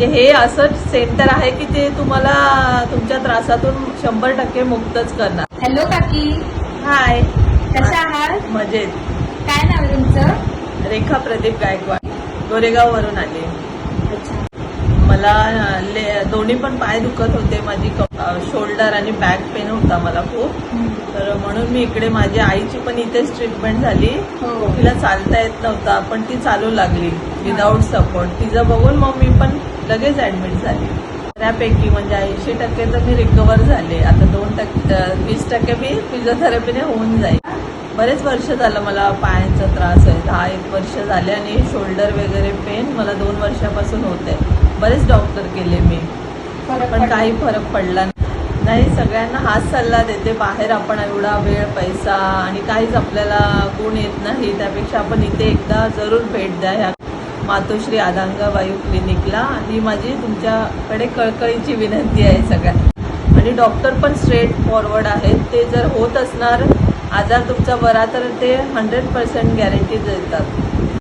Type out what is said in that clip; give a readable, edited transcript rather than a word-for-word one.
म्हणजे हे असं सेंटर आहे की ते तुम्हाला तुमच्या त्रासातून 100% मुक्तच करणार. हॅलो काकी, हाय, कशा आहात? मजेत. काय नाव आहे तुमचं? रेखा प्रदीप गायकवाड, गोरेगाववरून आले. अच्छा. मला दोन्ही पण पाय दुखत होते, माझी शोल्डर आणि बॅक पेन होता मला खूप. तर म्हणून मी इकडे, माझ्या आईची पण इथेच ट्रीटमेंट झाली. हो. तिला चालता येत नव्हता पण ती चालू लागली विदाऊट सपोर्ट. तिचं बघून मग मी पण लगेच ऍडमिट झाली. त्यापैकी म्हणजे 80% तर मी रिकवर झाले. आता 20% मी फिजिओथेरपीने होऊन जाईल. बरेच वर्ष झालं मला पायांचा त्रास आहे, 10-1 वर्ष झाले. आणि शोल्डर वगैरे पेन मला 2 वर्षापासून होते. बरेच डॉक्टर केले मी, पण काही फरक पडला नाही. सगळ्यांना हाच सल्ला देते, बाहेर आपण एवढा वेळ, पैसा आणि काहीच आपल्याला गुण येत नाही, त्यापेक्षा आपण इथे एकदा जरूर भेट द्या ह्या मातोश्री आदांगाबाई क्लिनिकला. ही माझी तुमच्याकडे कळकळीची विनंती आहे सगळ्यांना. आणि डॉक्टर पण स्ट्रेट फॉरवर्ड आहेत. ते जर होत असणार आजार तुमचा बरा तर ते 100% गॅरंटी देतात.